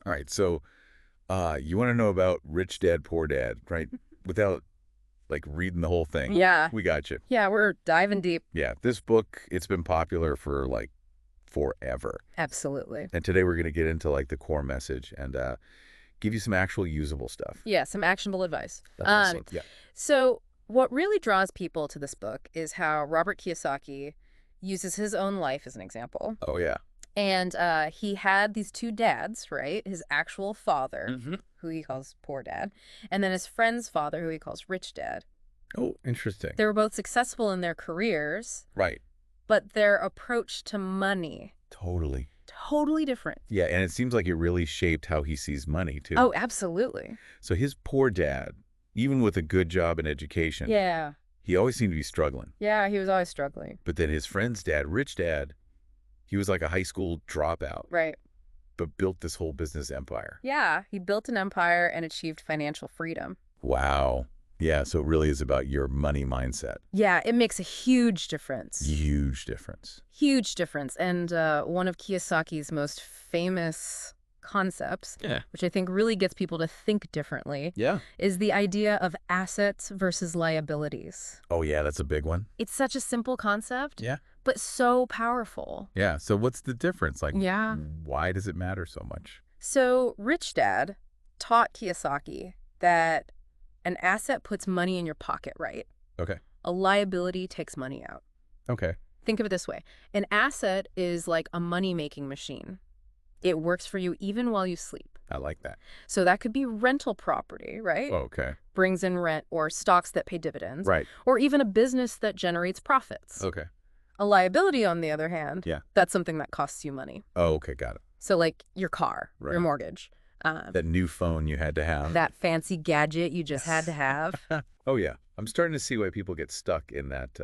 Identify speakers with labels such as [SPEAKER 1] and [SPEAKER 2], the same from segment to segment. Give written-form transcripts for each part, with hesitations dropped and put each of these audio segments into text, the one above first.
[SPEAKER 1] All right, so you want to know about Rich Dad, Poor Dad, right? Without like reading the whole thing.
[SPEAKER 2] Yeah.
[SPEAKER 1] We got you.
[SPEAKER 2] Yeah, we're diving deep.
[SPEAKER 1] Yeah, this book, it's been popular for like forever.
[SPEAKER 2] Absolutely.
[SPEAKER 1] And today we're going to get into like the core message and give you some actual usable stuff.
[SPEAKER 2] Yeah, some actionable advice.
[SPEAKER 1] That's awesome. Yeah.
[SPEAKER 2] So what really draws people to this book is how Robert Kiyosaki uses his own life as an example.
[SPEAKER 1] Oh, yeah.
[SPEAKER 2] And he had these two dads, right? His actual father,
[SPEAKER 1] Mm-hmm.
[SPEAKER 2] who he calls poor dad, and then his friend's father, who he calls rich dad.
[SPEAKER 1] Oh, interesting.
[SPEAKER 2] They were both successful in their careers,
[SPEAKER 1] Right.
[SPEAKER 2] but their approach to money,
[SPEAKER 1] Totally.
[SPEAKER 2] totally different.
[SPEAKER 1] Yeah, and it seems like it really shaped how he sees money, too.
[SPEAKER 2] Oh, absolutely.
[SPEAKER 1] So his poor dad, even with a good job and education,
[SPEAKER 2] Yeah.
[SPEAKER 1] he always seemed to be struggling.
[SPEAKER 2] Yeah, he was always struggling.
[SPEAKER 1] But then his friend's dad, Rich Dad, he was like a high school dropout,
[SPEAKER 2] Right.
[SPEAKER 1] but built this whole business empire.
[SPEAKER 2] Yeah, he built an empire and achieved financial freedom.
[SPEAKER 1] Wow. Yeah, so it really is about your money mindset.
[SPEAKER 2] Yeah, it makes a huge difference.
[SPEAKER 1] Huge difference.
[SPEAKER 2] Huge difference. And one of Kiyosaki's most famous concepts, which I think really gets people to think differently, is the idea of assets versus liabilities.
[SPEAKER 1] Oh, yeah, that's a big one.
[SPEAKER 2] It's such a simple concept,
[SPEAKER 1] Yeah.
[SPEAKER 2] but so powerful.
[SPEAKER 1] Yeah, so what's the difference? Like,
[SPEAKER 2] Yeah.
[SPEAKER 1] why does it matter so much?
[SPEAKER 2] So Rich Dad taught Kiyosaki that an asset puts money in your pocket, right?
[SPEAKER 1] Okay.
[SPEAKER 2] A liability takes money out.
[SPEAKER 1] Okay.
[SPEAKER 2] Think of it this way. An asset is like a money-making machine. It works for you even while you sleep.
[SPEAKER 1] I like that.
[SPEAKER 2] So that could be rental property, right?
[SPEAKER 1] Oh, okay.
[SPEAKER 2] Brings in rent, or stocks that pay dividends.
[SPEAKER 1] Right.
[SPEAKER 2] Or even a business that generates profits.
[SPEAKER 1] Okay.
[SPEAKER 2] A liability, on the other hand, that's something that costs you money.
[SPEAKER 1] Oh, okay, got it.
[SPEAKER 2] So like your car,
[SPEAKER 1] Right.
[SPEAKER 2] your mortgage.
[SPEAKER 1] That new phone you had to have.
[SPEAKER 2] That fancy gadget you just had to have.
[SPEAKER 1] Oh, yeah. I'm starting to see why people get stuck in that,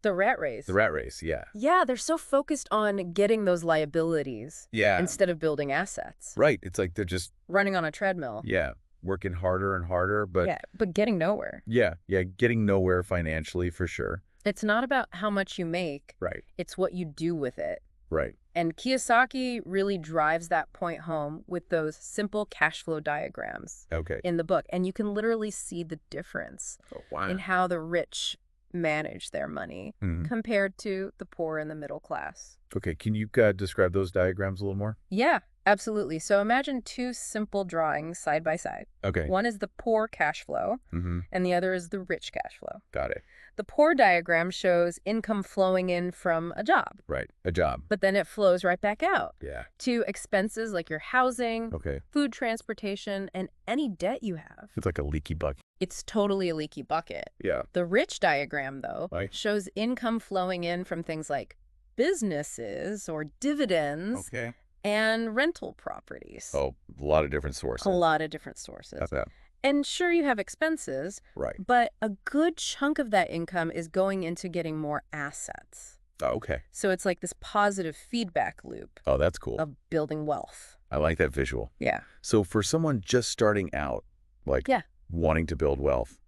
[SPEAKER 2] The rat race.
[SPEAKER 1] the rat race, yeah.
[SPEAKER 2] Yeah, they're so focused on getting those liabilities
[SPEAKER 1] Yeah.
[SPEAKER 2] instead of building assets.
[SPEAKER 1] Right. It's like they're just,
[SPEAKER 2] Running on a treadmill.
[SPEAKER 1] yeah, working harder and harder, but
[SPEAKER 2] Yeah, but getting nowhere.
[SPEAKER 1] yeah, getting nowhere financially for sure.
[SPEAKER 2] It's not about how much you make.
[SPEAKER 1] Right.
[SPEAKER 2] It's what you do with it.
[SPEAKER 1] Right.
[SPEAKER 2] And Kiyosaki really drives that point home with those simple cash flow diagrams
[SPEAKER 1] Okay.
[SPEAKER 2] in the book. And you can literally see the difference
[SPEAKER 1] Oh, wow.
[SPEAKER 2] in how the rich manage their money
[SPEAKER 1] Mhm.
[SPEAKER 2] compared to the poor and the middle class.
[SPEAKER 1] Okay. Can you describe those diagrams a little more?
[SPEAKER 2] Yeah, absolutely. So imagine two simple drawings side by side.
[SPEAKER 1] Okay.
[SPEAKER 2] One is the poor cash flow,
[SPEAKER 1] Mm-hmm.
[SPEAKER 2] and the other is the rich cash flow.
[SPEAKER 1] Got it.
[SPEAKER 2] The poor diagram shows income flowing in from a job,
[SPEAKER 1] Right. A job.
[SPEAKER 2] but then it flows right back out
[SPEAKER 1] Yeah.
[SPEAKER 2] to expenses like your housing,
[SPEAKER 1] Okay.
[SPEAKER 2] food transportation, and any debt you have.
[SPEAKER 1] It's like a leaky bucket.
[SPEAKER 2] It's totally a leaky bucket.
[SPEAKER 1] Yeah.
[SPEAKER 2] The rich diagram, though,
[SPEAKER 1] Right.
[SPEAKER 2] shows income flowing in from things like businesses or dividends
[SPEAKER 1] Okay.
[SPEAKER 2] and rental properties.
[SPEAKER 1] Oh, a lot of different sources.
[SPEAKER 2] A lot of different sources.
[SPEAKER 1] That's that.
[SPEAKER 2] And sure, you have expenses,
[SPEAKER 1] Right.
[SPEAKER 2] but a good chunk of that income is going into getting more assets.
[SPEAKER 1] Oh, okay.
[SPEAKER 2] So it's like this positive feedback loop
[SPEAKER 1] Oh, that's cool.
[SPEAKER 2] of building wealth.
[SPEAKER 1] I like that visual.
[SPEAKER 2] Yeah.
[SPEAKER 1] So for someone just starting out, like wanting to build wealth,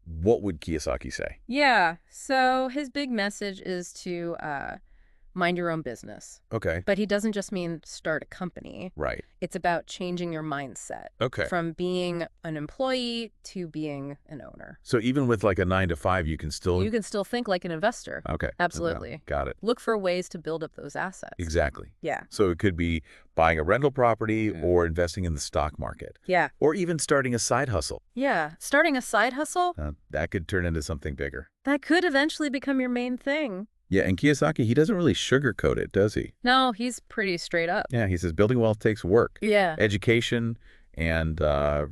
[SPEAKER 1] what would Kiyosaki say?
[SPEAKER 2] Yeah. So his big message is to mind your own business.
[SPEAKER 1] Okay.
[SPEAKER 2] But he doesn't just mean start a company.
[SPEAKER 1] Right.
[SPEAKER 2] It's about changing your mindset
[SPEAKER 1] Okay.
[SPEAKER 2] from being an employee to being an owner.
[SPEAKER 1] So even with like a 9 to 5, you can still.
[SPEAKER 2] You can still think like an investor.
[SPEAKER 1] Okay.
[SPEAKER 2] Absolutely.
[SPEAKER 1] Got it.
[SPEAKER 2] Look for ways to build up those assets.
[SPEAKER 1] Exactly.
[SPEAKER 2] Yeah.
[SPEAKER 1] So it could be buying a rental property or investing in the stock market
[SPEAKER 2] Yeah.
[SPEAKER 1] or even starting a side hustle.
[SPEAKER 2] Yeah. Starting a side hustle,
[SPEAKER 1] That could turn into something bigger.
[SPEAKER 2] that could eventually become your main thing.
[SPEAKER 1] Yeah, and Kiyosaki, he doesn't really sugarcoat it, does he?
[SPEAKER 2] No, he's pretty straight up.
[SPEAKER 1] Yeah, he says building wealth takes work,
[SPEAKER 2] Yeah.
[SPEAKER 1] education, and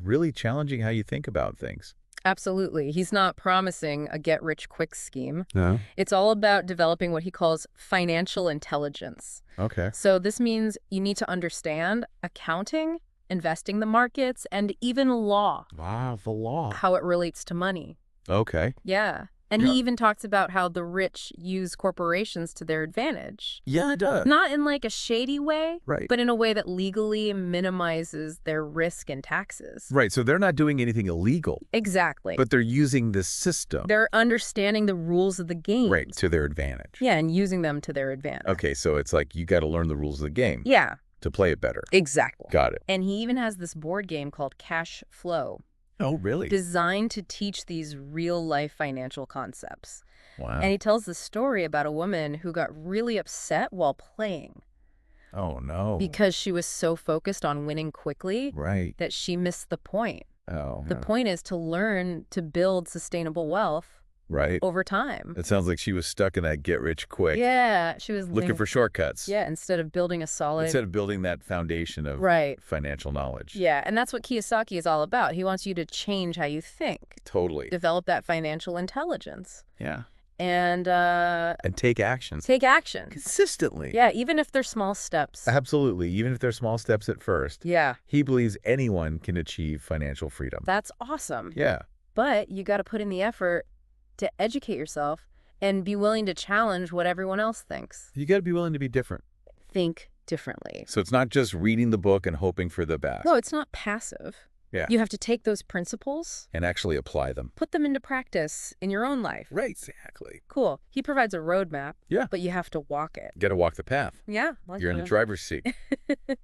[SPEAKER 1] really challenging how you think about things.
[SPEAKER 2] Absolutely. He's not promising a get-rich-quick scheme.
[SPEAKER 1] No.
[SPEAKER 2] It's all about developing what he calls financial intelligence.
[SPEAKER 1] Okay.
[SPEAKER 2] So this means you need to understand accounting, investing the markets, and even law,
[SPEAKER 1] Wow, the law.
[SPEAKER 2] how it relates to money.
[SPEAKER 1] Okay.
[SPEAKER 2] Yeah. And he even talks about how the rich use corporations to their advantage.
[SPEAKER 1] Yeah, it does.
[SPEAKER 2] Not in like a shady way,
[SPEAKER 1] Right.
[SPEAKER 2] but in a way that legally minimizes their risk and taxes.
[SPEAKER 1] Right, so they're not doing anything illegal,
[SPEAKER 2] Exactly.
[SPEAKER 1] but they're using this system,
[SPEAKER 2] They're understanding the rules of the game.
[SPEAKER 1] right, to their advantage.
[SPEAKER 2] Yeah, and using them to their advantage.
[SPEAKER 1] Okay, so it's like you got to learn the rules of the game
[SPEAKER 2] Yeah.
[SPEAKER 1] to play it better.
[SPEAKER 2] Exactly.
[SPEAKER 1] Got it.
[SPEAKER 2] And he even has this board game called Cash Flow.
[SPEAKER 1] Oh, really?
[SPEAKER 2] Designed to teach these real-life financial concepts.
[SPEAKER 1] Wow.
[SPEAKER 2] And he tells the story about a woman who got really upset while playing.
[SPEAKER 1] Oh, no.
[SPEAKER 2] Because she was so focused on winning quickly that she missed the point.
[SPEAKER 1] Oh.
[SPEAKER 2] The point is to learn to build sustainable wealth over time.
[SPEAKER 1] It sounds like she was stuck in that get rich quick.
[SPEAKER 2] Yeah, she was
[SPEAKER 1] looking for shortcuts.
[SPEAKER 2] Yeah, instead of building a solid...
[SPEAKER 1] Instead of building that foundation of financial knowledge.
[SPEAKER 2] Yeah, and that's what Kiyosaki is all about. He wants you to change how you think.
[SPEAKER 1] Totally.
[SPEAKER 2] Develop that financial intelligence.
[SPEAKER 1] Yeah.
[SPEAKER 2] And
[SPEAKER 1] take action.
[SPEAKER 2] Take action.
[SPEAKER 1] Consistently.
[SPEAKER 2] Yeah, even if they're small steps.
[SPEAKER 1] Absolutely. Even if they're small steps at first.
[SPEAKER 2] Yeah.
[SPEAKER 1] He believes anyone can achieve financial freedom.
[SPEAKER 2] That's awesome.
[SPEAKER 1] Yeah.
[SPEAKER 2] But you got to put in the effort to educate yourself and be willing to challenge what everyone else thinks.
[SPEAKER 1] You got to be willing to be different.
[SPEAKER 2] Think differently.
[SPEAKER 1] So it's not just reading the book and hoping for the best.
[SPEAKER 2] No, it's not passive.
[SPEAKER 1] Yeah.
[SPEAKER 2] You have to take those principles
[SPEAKER 1] and actually apply them.
[SPEAKER 2] Put them into practice in your own life.
[SPEAKER 1] Right, exactly.
[SPEAKER 2] Cool. He provides a roadmap.
[SPEAKER 1] Yeah.
[SPEAKER 2] But you have to walk it.
[SPEAKER 1] Got to walk the path.
[SPEAKER 2] Yeah.
[SPEAKER 1] You're in the driver's seat.
[SPEAKER 2] All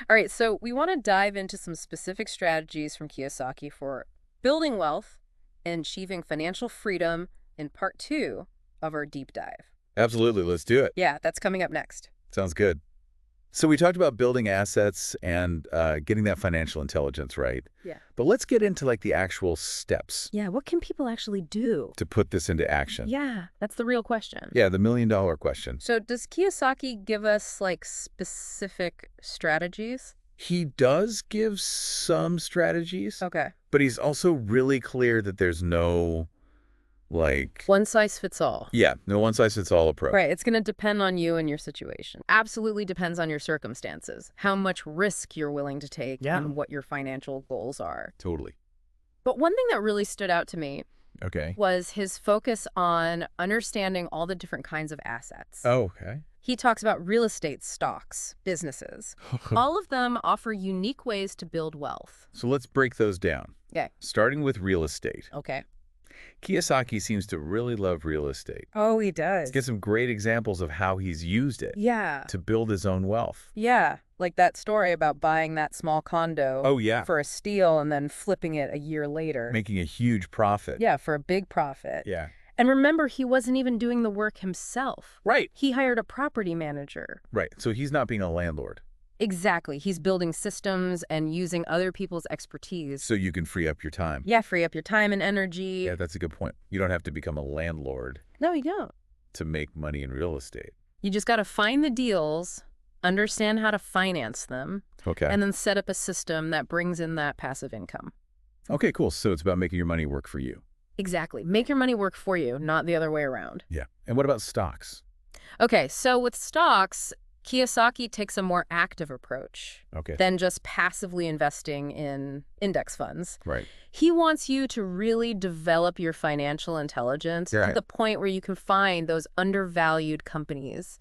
[SPEAKER 2] right, so we want to dive into some specific strategies from Kiyosaki for building wealth and achieving financial freedom in part 2 of our deep dive.
[SPEAKER 1] Absolutely. Let's do it.
[SPEAKER 2] Yeah, that's coming up next.
[SPEAKER 1] Sounds good. So we talked about building assets and getting that financial intelligence right.
[SPEAKER 2] Yeah.
[SPEAKER 1] But let's get into like the actual steps.
[SPEAKER 2] Yeah, what can people actually do
[SPEAKER 1] to put this into action?
[SPEAKER 2] Yeah, that's the real question.
[SPEAKER 1] Yeah, the million-dollar question.
[SPEAKER 2] So does Kiyosaki give us like specific strategies?
[SPEAKER 1] He does give some strategies.
[SPEAKER 2] Okay.
[SPEAKER 1] But he's also really clear that there's no like...
[SPEAKER 2] one size fits all.
[SPEAKER 1] Yeah, no one size fits all approach.
[SPEAKER 2] Right, it's going to depend on you and your situation. Absolutely depends on your circumstances, how much risk you're willing to take and what your financial goals are.
[SPEAKER 1] Totally.
[SPEAKER 2] But one thing that really stood out to me was his focus on understanding all the different kinds of assets.
[SPEAKER 1] Oh, okay.
[SPEAKER 2] He talks about real estate, stocks, businesses. All of them offer unique ways to build wealth.
[SPEAKER 1] So let's break those down.
[SPEAKER 2] Okay.
[SPEAKER 1] Starting with real estate.
[SPEAKER 2] Okay.
[SPEAKER 1] Kiyosaki seems to really love real estate.
[SPEAKER 2] Oh, he does.
[SPEAKER 1] Let's get some great examples of how he's used it to build his own wealth.
[SPEAKER 2] Yeah, like that story about buying that small condo for a steal and then flipping it a year later.
[SPEAKER 1] Making a huge profit.
[SPEAKER 2] Yeah, for a big profit.
[SPEAKER 1] Yeah.
[SPEAKER 2] And remember, he wasn't even doing the work himself.
[SPEAKER 1] Right.
[SPEAKER 2] He hired a property manager.
[SPEAKER 1] Right. So he's not being a landlord.
[SPEAKER 2] Exactly. He's building systems and using other people's expertise.
[SPEAKER 1] So you can free up your time.
[SPEAKER 2] Yeah, free up your time and energy.
[SPEAKER 1] Yeah, that's a good point. You don't have to become a landlord.
[SPEAKER 2] No, you don't.
[SPEAKER 1] To make money in real estate.
[SPEAKER 2] You just got to find the deals, understand how to finance them, and then set up a system that brings in that passive income.
[SPEAKER 1] Okay, cool. So it's about making your money work for you.
[SPEAKER 2] Exactly. Make your money work for you, not the other way around.
[SPEAKER 1] Yeah. And what about stocks?
[SPEAKER 2] Okay, so with stocks, Kiyosaki takes a more active approach than just passively investing in index funds.
[SPEAKER 1] Right.
[SPEAKER 2] He wants you to really develop your financial intelligence to the point where you can find those undervalued companies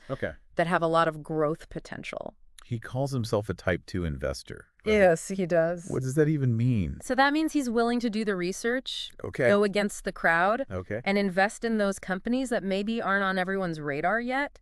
[SPEAKER 2] that have a lot of growth potential.
[SPEAKER 1] He calls himself a type 2 investor.
[SPEAKER 2] Right? Yes, he does.
[SPEAKER 1] What does that even mean?
[SPEAKER 2] So that means he's willing to do the research, go against the crowd, and invest in those companies that maybe aren't on everyone's radar yet.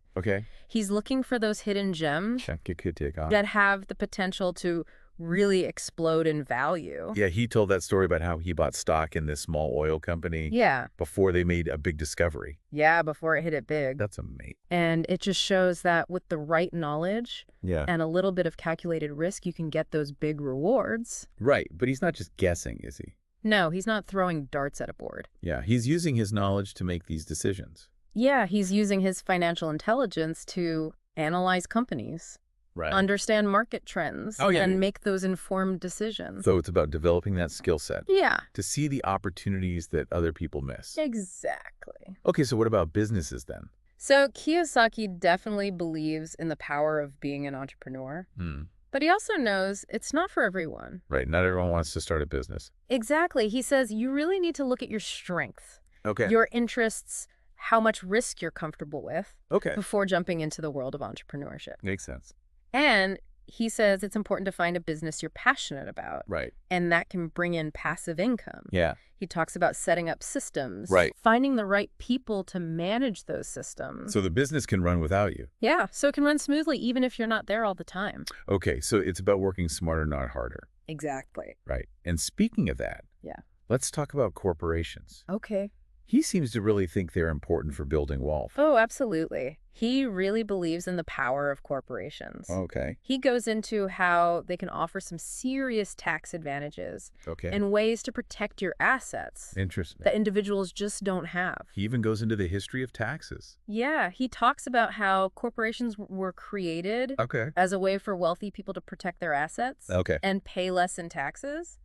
[SPEAKER 2] He's looking for those hidden gems that have the potential to really explode in value.
[SPEAKER 1] Yeah, he told that story about how he bought stock in this small oil company before they made a big discovery.
[SPEAKER 2] Yeah, before it hit it big.
[SPEAKER 1] That's amazing.
[SPEAKER 2] And it just shows that with the right knowledge and a little bit of calculated risk, you can get those big rewards.
[SPEAKER 1] Right, but he's not just guessing, is he?
[SPEAKER 2] No, he's not throwing darts at a board.
[SPEAKER 1] Yeah, he's using his knowledge to make these decisions.
[SPEAKER 2] Yeah, he's using his financial intelligence to analyze companies. Understand market trends and make those informed decisions.
[SPEAKER 1] So it's about developing that skill set.
[SPEAKER 2] Yeah.
[SPEAKER 1] To see the opportunities that other people miss.
[SPEAKER 2] Exactly.
[SPEAKER 1] Okay, so what about businesses then?
[SPEAKER 2] So Kiyosaki definitely believes in the power of being an entrepreneur. But he also knows it's not for everyone.
[SPEAKER 1] Right, not everyone wants to start a business.
[SPEAKER 2] Exactly. He says you really need to look at your strengths, your interests, how much risk you're comfortable with before jumping into the world of entrepreneurship.
[SPEAKER 1] Makes sense.
[SPEAKER 2] And he says it's important to find a business you're passionate about.
[SPEAKER 1] Right.
[SPEAKER 2] And that can bring in passive income.
[SPEAKER 1] Yeah.
[SPEAKER 2] He talks about setting up systems.
[SPEAKER 1] Right.
[SPEAKER 2] Finding the right people to manage those systems.
[SPEAKER 1] So the business can run without you.
[SPEAKER 2] Yeah, so it can run smoothly even if you're not there all the time.
[SPEAKER 1] Okay, so it's about working smarter, not harder.
[SPEAKER 2] Exactly.
[SPEAKER 1] Right. And speaking of that,
[SPEAKER 2] Yeah.
[SPEAKER 1] let's talk about corporations.
[SPEAKER 2] Okay.
[SPEAKER 1] He seems to really think they're important for building wealth.
[SPEAKER 2] Oh, absolutely. He really believes in the power of corporations.
[SPEAKER 1] Okay.
[SPEAKER 2] He goes into how they can offer some serious tax advantages and ways to protect your assets
[SPEAKER 1] Interesting.
[SPEAKER 2] that individuals just don't have.
[SPEAKER 1] He even goes into the history of taxes.
[SPEAKER 2] Yeah, he talks about how corporations were created as a way for wealthy people to protect their assets and pay less in taxes.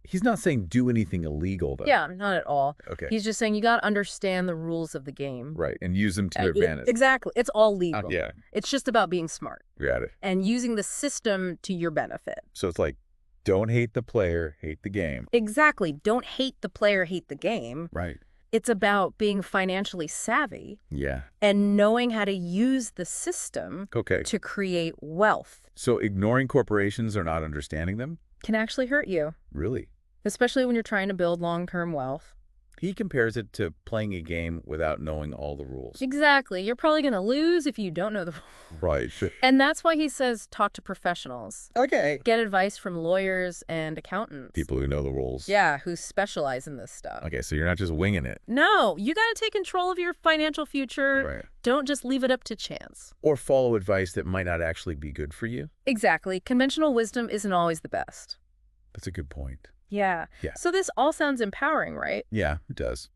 [SPEAKER 1] He's not saying do anything illegal, though.
[SPEAKER 2] Yeah, not at all.
[SPEAKER 1] Okay.
[SPEAKER 2] He's just saying you got to understand the rules of the game.
[SPEAKER 1] Right, and use them to your advantage.
[SPEAKER 2] Exactly. It's all legal.
[SPEAKER 1] Yeah.
[SPEAKER 2] It's just about being smart.
[SPEAKER 1] Got it.
[SPEAKER 2] And using the system to your benefit.
[SPEAKER 1] So it's like, don't hate the player, hate the game.
[SPEAKER 2] Exactly. Don't hate the player, hate the game.
[SPEAKER 1] Right.
[SPEAKER 2] It's about being financially savvy.
[SPEAKER 1] Yeah.
[SPEAKER 2] And knowing how to use the system to create wealth.
[SPEAKER 1] So ignoring corporations or not understanding them
[SPEAKER 2] can actually hurt you.
[SPEAKER 1] Really?
[SPEAKER 2] Especially when you're trying to build long-term wealth.
[SPEAKER 1] He compares it to playing a game without knowing all the rules.
[SPEAKER 2] Exactly. You're probably going to lose if you don't know the rules.
[SPEAKER 1] Right.
[SPEAKER 2] And that's why he says talk to professionals.
[SPEAKER 1] Okay.
[SPEAKER 2] Get advice from lawyers and accountants.
[SPEAKER 1] People who know the rules.
[SPEAKER 2] Yeah, who specialize in this stuff.
[SPEAKER 1] Okay, so you're not just winging it.
[SPEAKER 2] No, you got to take control of your financial future.
[SPEAKER 1] Right.
[SPEAKER 2] Don't just leave it up to chance.
[SPEAKER 1] Or follow advice that might not actually be good for you.
[SPEAKER 2] Exactly. Conventional wisdom isn't always the best.
[SPEAKER 1] That's a good point.
[SPEAKER 2] Yeah. So this all sounds empowering, right?
[SPEAKER 1] Yeah, it does.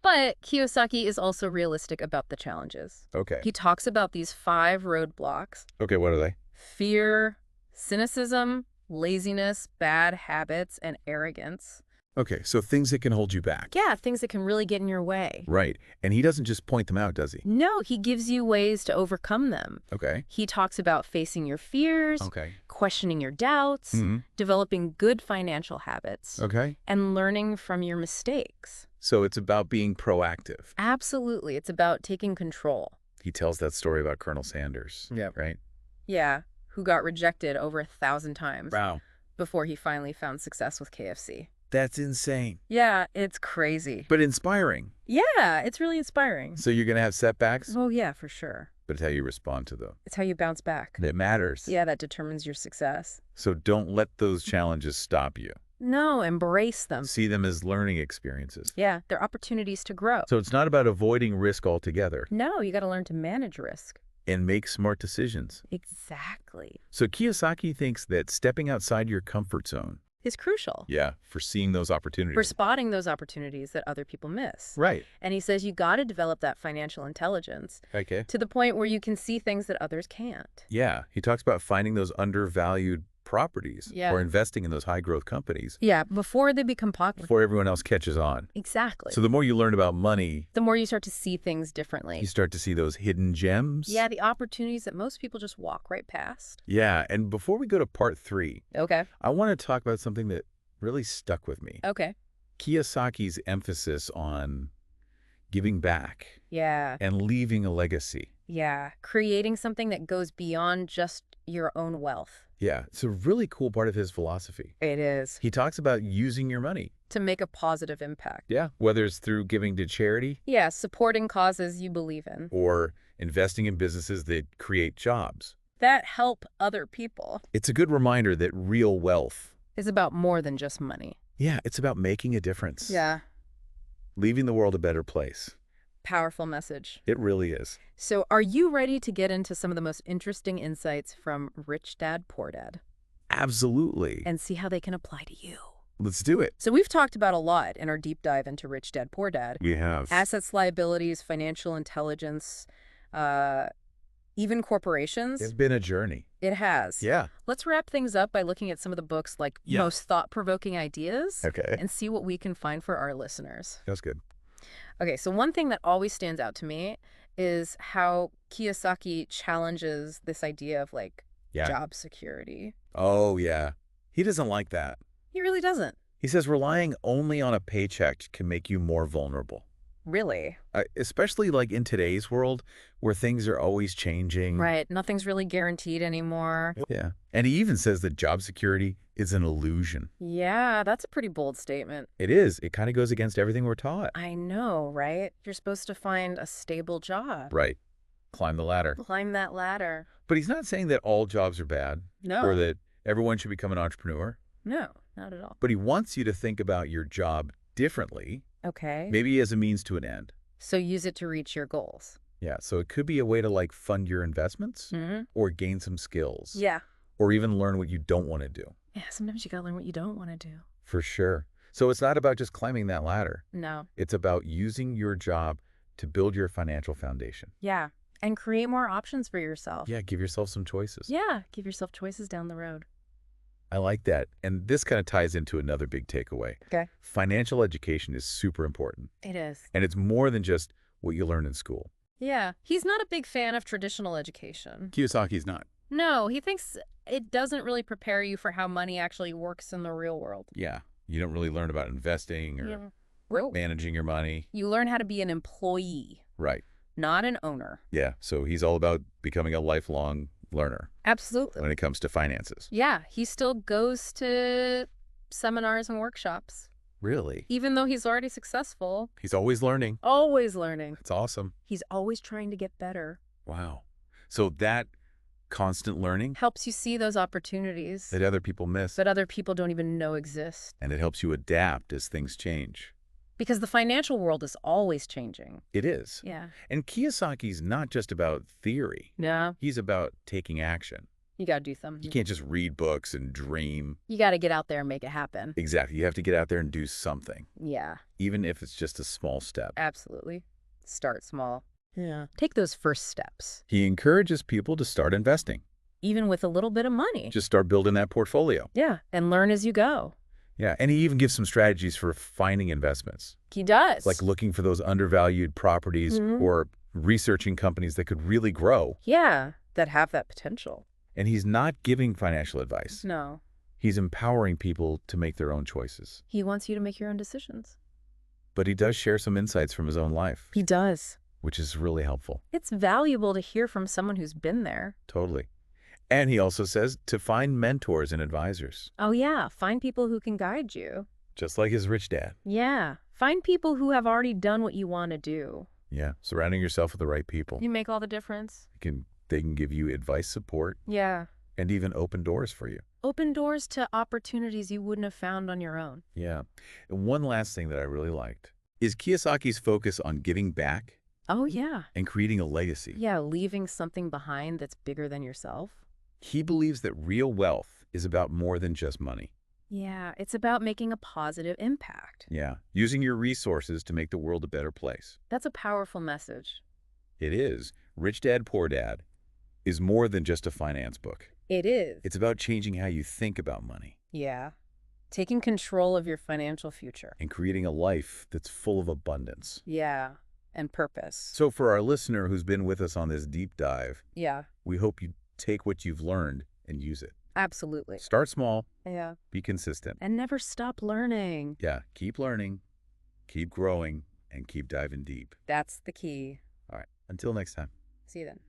[SPEAKER 2] But Kiyosaki is also realistic about the challenges.
[SPEAKER 1] Okay.
[SPEAKER 2] He talks about these 5 roadblocks.
[SPEAKER 1] Okay, what are they?
[SPEAKER 2] Fear, cynicism, laziness, bad habits, and arrogance.
[SPEAKER 1] Okay, so things that can hold you back.
[SPEAKER 2] Yeah, things that can really get in your way.
[SPEAKER 1] Right. And he doesn't just point them out, does he?
[SPEAKER 2] No, he gives you ways to overcome them.
[SPEAKER 1] Okay.
[SPEAKER 2] He talks about facing your fears, questioning your doubts, developing good financial habits, and learning from your mistakes.
[SPEAKER 1] So it's about being proactive.
[SPEAKER 2] Absolutely. It's about taking control.
[SPEAKER 1] He tells that story about Colonel Sanders. Yeah. Right?
[SPEAKER 2] Yeah, who got rejected over 1,000 times.
[SPEAKER 1] Wow.
[SPEAKER 2] Before he finally found success with KFC.
[SPEAKER 1] That's insane.
[SPEAKER 2] Yeah, it's crazy.
[SPEAKER 1] But inspiring.
[SPEAKER 2] Yeah, it's really inspiring.
[SPEAKER 1] So you're going to have setbacks?
[SPEAKER 2] Oh, yeah, for sure.
[SPEAKER 1] But it's how you respond to them.
[SPEAKER 2] It's how you bounce back.
[SPEAKER 1] It matters.
[SPEAKER 2] Yeah, that determines your success.
[SPEAKER 1] So don't let those challenges stop you.
[SPEAKER 2] No, embrace them.
[SPEAKER 1] See them as learning experiences.
[SPEAKER 2] Yeah, they're opportunities to grow.
[SPEAKER 1] So it's not about avoiding risk altogether.
[SPEAKER 2] No, you got to learn to manage risk.
[SPEAKER 1] And make smart decisions.
[SPEAKER 2] Exactly.
[SPEAKER 1] So Kiyosaki thinks that stepping outside your comfort zone
[SPEAKER 2] is crucial.
[SPEAKER 1] Yeah, for seeing those opportunities.
[SPEAKER 2] For spotting those opportunities that other people miss.
[SPEAKER 1] Right.
[SPEAKER 2] And he says you got to develop that financial intelligence to the point where you can see things that others can't.
[SPEAKER 1] Yeah, he talks about finding those undervalued properties or investing in those high-growth companies.
[SPEAKER 2] Yeah, before they become popular.
[SPEAKER 1] Before everyone else catches on.
[SPEAKER 2] Exactly.
[SPEAKER 1] So the more you learn about money,
[SPEAKER 2] the more you start to see things differently.
[SPEAKER 1] You start to see those hidden gems.
[SPEAKER 2] Yeah, the opportunities that most people just walk right past.
[SPEAKER 1] Yeah, and before we go to part 3, I want to talk about something that really stuck with me.
[SPEAKER 2] Okay.
[SPEAKER 1] Kiyosaki's emphasis on giving back.
[SPEAKER 2] Yeah.
[SPEAKER 1] And leaving a legacy.
[SPEAKER 2] Yeah, creating something that goes beyond just your own wealth.
[SPEAKER 1] Yeah, it's a really cool part of his philosophy.
[SPEAKER 2] It is.
[SPEAKER 1] He talks about using your money.
[SPEAKER 2] To make a positive impact.
[SPEAKER 1] Yeah, whether it's through giving to charity.
[SPEAKER 2] Yeah, supporting causes you believe in.
[SPEAKER 1] Or investing in businesses that create jobs.
[SPEAKER 2] That help other people.
[SPEAKER 1] It's a good reminder that real wealth
[SPEAKER 2] is about more than just money.
[SPEAKER 1] Yeah, it's about making a difference.
[SPEAKER 2] Yeah.
[SPEAKER 1] Leaving the world a better place.
[SPEAKER 2] Powerful message.
[SPEAKER 1] It really is.
[SPEAKER 2] So are you ready to get into some of the most interesting insights from Rich Dad, Poor Dad?
[SPEAKER 1] Absolutely.
[SPEAKER 2] And see how they can apply to you.
[SPEAKER 1] Let's do it.
[SPEAKER 2] So we've talked about a lot in our deep dive into Rich Dad, Poor Dad.
[SPEAKER 1] We have.
[SPEAKER 2] Assets, liabilities, financial intelligence, even corporations.
[SPEAKER 1] It's been a journey.
[SPEAKER 2] It has.
[SPEAKER 1] Yeah.
[SPEAKER 2] Let's wrap things up by looking at some of the books like most thought-provoking ideas.
[SPEAKER 1] Okay.
[SPEAKER 2] And see what we can find for our listeners.
[SPEAKER 1] That's good.
[SPEAKER 2] Okay, so one thing that always stands out to me is how Kiyosaki challenges this idea of like job security.
[SPEAKER 1] Oh, yeah. He doesn't like that.
[SPEAKER 2] He really doesn't.
[SPEAKER 1] He says relying only on a paycheck can make you more vulnerable.
[SPEAKER 2] Really?
[SPEAKER 1] Especially like in today's world where things are always changing.
[SPEAKER 2] Right. Nothing's really guaranteed anymore.
[SPEAKER 1] Yeah. And he even says that job security is an illusion.
[SPEAKER 2] Yeah, that's a pretty bold statement.
[SPEAKER 1] It is. It kind of goes against everything we're taught.
[SPEAKER 2] I know, right? You're supposed to find a stable job.
[SPEAKER 1] Right. Climb the ladder.
[SPEAKER 2] Climb that ladder.
[SPEAKER 1] But he's not saying that all jobs are bad.
[SPEAKER 2] No.
[SPEAKER 1] Or that everyone should become an entrepreneur.
[SPEAKER 2] No, not at all.
[SPEAKER 1] But he wants you to think about your job differently.
[SPEAKER 2] Okay.
[SPEAKER 1] Maybe as a means to an end.
[SPEAKER 2] So use it to reach your goals.
[SPEAKER 1] Yeah, so it could be a way to like fund your investments or gain some skills.
[SPEAKER 2] Yeah.
[SPEAKER 1] Or even learn what you don't want to do.
[SPEAKER 2] Yeah, sometimes you gotta learn what you don't want to do.
[SPEAKER 1] For sure. So it's not about just climbing that ladder.
[SPEAKER 2] No.
[SPEAKER 1] It's about using your job to build your financial foundation.
[SPEAKER 2] Yeah, and create more options for yourself.
[SPEAKER 1] Yeah, give yourself some choices.
[SPEAKER 2] Yeah, give yourself choices down the road.
[SPEAKER 1] I like that. And this kind of ties into another big takeaway.
[SPEAKER 2] Okay.
[SPEAKER 1] Financial education is super important.
[SPEAKER 2] It is.
[SPEAKER 1] And it's more than just what you learn in school.
[SPEAKER 2] Yeah, he's not a big fan of traditional education.
[SPEAKER 1] Kiyosaki's not.
[SPEAKER 2] No, he thinks it doesn't really prepare you for how money actually works in the real world.
[SPEAKER 1] Yeah, you don't really learn about investing or managing your money.
[SPEAKER 2] You learn how to be an employee.
[SPEAKER 1] Right.
[SPEAKER 2] Not an owner.
[SPEAKER 1] Yeah, so he's all about becoming a lifelong learner.
[SPEAKER 2] Absolutely.
[SPEAKER 1] When it comes to finances.
[SPEAKER 2] Yeah, he still goes to seminars and workshops.
[SPEAKER 1] Really?
[SPEAKER 2] Even though he's already successful.
[SPEAKER 1] He's always learning.
[SPEAKER 2] Always learning.
[SPEAKER 1] That's awesome.
[SPEAKER 2] He's always trying to get better.
[SPEAKER 1] Wow. So that constant learning
[SPEAKER 2] helps you see those opportunities
[SPEAKER 1] that other people miss.
[SPEAKER 2] That other people don't even know exist.
[SPEAKER 1] And it helps you adapt as things change.
[SPEAKER 2] Because the financial world is always changing.
[SPEAKER 1] It is.
[SPEAKER 2] Yeah.
[SPEAKER 1] And Kiyosaki's not just about theory.
[SPEAKER 2] Yeah.
[SPEAKER 1] He's about taking action.
[SPEAKER 2] You got to do something.
[SPEAKER 1] You can't just read books and dream.
[SPEAKER 2] You got to get out there and make it happen.
[SPEAKER 1] Exactly. You have to get out there and do something.
[SPEAKER 2] Yeah.
[SPEAKER 1] Even if it's just a small step.
[SPEAKER 2] Absolutely. Start small. Yeah. Take those first steps.
[SPEAKER 1] He encourages people to start investing.
[SPEAKER 2] Even with a little bit of money.
[SPEAKER 1] Just start building that portfolio.
[SPEAKER 2] Yeah. And learn as you go.
[SPEAKER 1] Yeah. And he even gives some strategies for finding investments.
[SPEAKER 2] He does.
[SPEAKER 1] Like looking for those undervalued properties or researching companies that could really grow.
[SPEAKER 2] Yeah. That have that potential.
[SPEAKER 1] And he's not giving financial advice.
[SPEAKER 2] No.
[SPEAKER 1] He's empowering people to make their own choices.
[SPEAKER 2] He wants you to make your own decisions.
[SPEAKER 1] But he does share some insights from his own life.
[SPEAKER 2] He does.
[SPEAKER 1] Which is really helpful.
[SPEAKER 2] It's valuable to hear from someone who's been there.
[SPEAKER 1] Totally. And he also says to find mentors and advisors.
[SPEAKER 2] Oh, yeah. Find people who can guide you.
[SPEAKER 1] Just like his rich dad.
[SPEAKER 2] Yeah. Find people who have already done what you want to do.
[SPEAKER 1] Yeah. Surrounding yourself with the right people.
[SPEAKER 2] You make all the difference.
[SPEAKER 1] They can give you advice, support.
[SPEAKER 2] Yeah.
[SPEAKER 1] And even open doors for you.
[SPEAKER 2] Open doors to opportunities you wouldn't have found on your own.
[SPEAKER 1] Yeah. And one last thing that I really liked is Kiyosaki's focus on giving back.
[SPEAKER 2] Oh, yeah.
[SPEAKER 1] And creating a legacy.
[SPEAKER 2] Yeah, leaving something behind that's bigger than yourself.
[SPEAKER 1] He believes that real wealth is about more than just money.
[SPEAKER 2] Yeah, it's about making a positive impact.
[SPEAKER 1] Yeah, using your resources to make the world a better place.
[SPEAKER 2] That's a powerful message.
[SPEAKER 1] It is. Rich Dad, Poor Dad is more than just a finance book.
[SPEAKER 2] It is.
[SPEAKER 1] It's about changing how you think about money.
[SPEAKER 2] Yeah. Taking control of your financial future.
[SPEAKER 1] And creating a life that's full of abundance.
[SPEAKER 2] Yeah. And purpose.
[SPEAKER 1] So for our listener who's been with us on this deep dive,
[SPEAKER 2] yeah,
[SPEAKER 1] we hope you take what you've learned and use it.
[SPEAKER 2] Absolutely.
[SPEAKER 1] Start small.
[SPEAKER 2] Yeah.
[SPEAKER 1] Be consistent.
[SPEAKER 2] And never stop learning.
[SPEAKER 1] Yeah. Keep learning, keep growing, and keep diving deep.
[SPEAKER 2] That's the key.
[SPEAKER 1] All right. Until next time.
[SPEAKER 2] See you then.